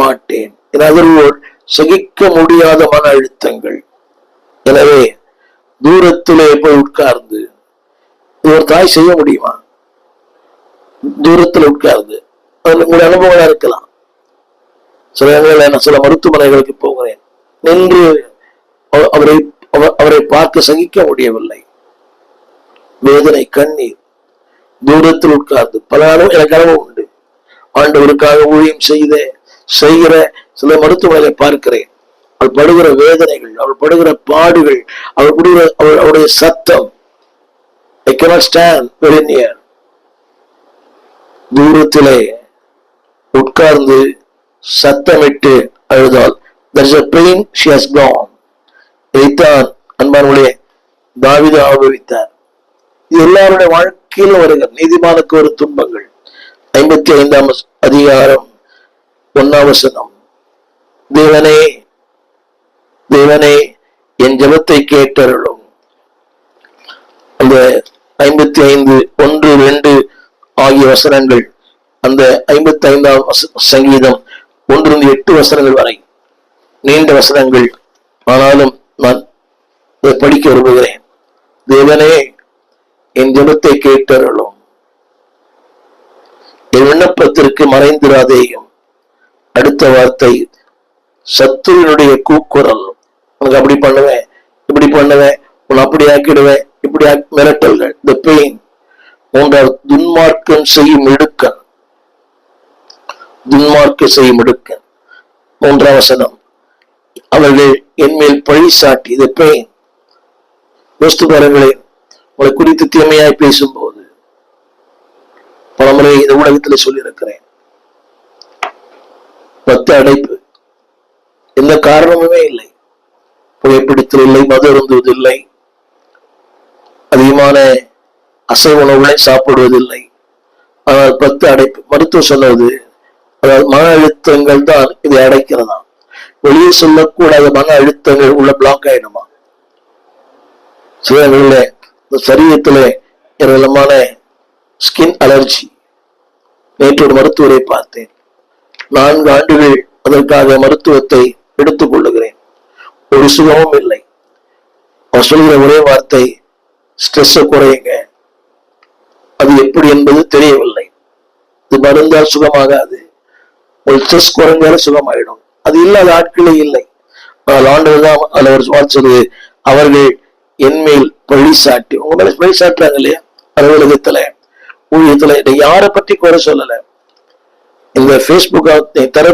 மாட்டேன். சகிக்க முடியாத மன அழுத்தங்கள். எனவே தூரத்திலே போய் உட்கார்ந்து, இது ஒரு தாய் செய்ய முடியுமா? தூரத்தில் உட்கார்ந்து உங்களுடைய அனுபவங்களா இருக்கலாம். சில மருத்துவமனைகளுக்கு போகிறேன், நின்று அவரை பார்க்க சகிக்க முடியவில்லை. வேதனை, கண்ணீர், தூரத்தில் உட்கார்ந்து பல அளவு எனக்கு அனுபவம் உண்டு. ஆண்டவருக்காக ஊழியம் செய்கிற சில மருத்துவமனைகளை பார்க்கிறேன். அவள் படுகிற வேதனைகள், அவள் படுகிற பாடுகள், அவளுடைய சத்தம். I cannot stand very near. தூரத்திலே உட்கார்ந்து சத்தமிட்டு அழுதால் there is a pain she has gone. இதைத்தான் அன்பானவர்களே தாவீது அனுபவித்தார். இது எல்லாருடைய வாழ்க்கையில் வருகிற நீதிமானுக்கு ஒரு துன்பங்கள். 55ஆம் அதிகாரம் 1ஆம் வசனம். தேவனே தேவனே என் ஜெபத்தை கேட்டருளும். அந்த 55, 1, 2 ஆகிய வசனங்கள், அந்த 55ஆம் சங்கீதம் 1-8 வசனங்கள் வரை நீண்ட வசனங்கள். ஆனாலும் நான் இதை படிக்க விரும்புகிறேன். தேவனே என் ஜெபத்தை கேட்டருளும், என் விண்ணப்பத்திற்கு மறைந்திராதேயும். அடுத்த வார்த்தை, சத்துருவினுடைய கூக்குரல். உனக்கு அப்படி பண்ணுவேன், இப்படி பண்ணுவேன், உன்னை அப்படி ஆக்கிடுவேன், இப்படி மிரட்டல்கள், the pain. மூன்றாவது, துன்மார்க்கம் செய்யும் இடுக்கன். துன்மார்க்கம் செய்யும் இடுக்கன். 3ஆம் வசனம், அவர்கள் என் மேல் பழி சாட்டி, the pain. யோசித்து பாருங்களேன், உங்களை குறித்து தீமையாய் பேசும்போது. பலமுறை இந்த உலகத்தில் சொல்லியிருக்கிறேன், 10 அடைப்பு, எந்த காரணமுமே இல்லை. புகைப்பிடித்தல் இல்லை, மது அருந்துவதில்லை, அதிகமான அசைவ உணவுகளை சாப்பிடுவதில்லை. ஆனால் 10 அடைப்பு. மருத்துவம் சொன்னது, அதாவது மன அழுத்தங்கள் தான் இதை அடைக்கிறதா. வெளியே சொல்லக்கூடாத மன அழுத்தங்கள் உள்ள பிளாக் ஆயிடுமா. சில சரீரத்துல ஏராளமான ஸ்கின் அலர்ஜி. நேற்று ஒரு மருத்துவரை பார்த்தேன். 4 ஆண்டுகள் அதற்காக மருத்துவத்தை எடுத்துக் கொள்ளுகிறேன். ஒரு சுகமும் இல்லை. அவர் சொல்கிற ஒரே வார்த்தை, ஸ்ட்ரெஸ் குறையுங்க. அது எப்படி என்பது தெரியவில்லை. இது மருந்தால் சுகமாகாது. ஒரு ஸ்ட்ரெஸ் குறைஞ்சாலும் சுகமாயிடும். அது இல்லாத ஆட்களே இல்லை. ஆனால் ஆண்டவர் தான் அதில் சொல்லுது, அவர்கள் என்மேல் பழி சாட்டி. உங்க மேல பழி சாட்டுறாங்க இல்லையா, அலுவலகத்துல, ஊழியத்துல. யாரை பற்றி குறை சொல்லல. இந்த பேஸ்புக் தர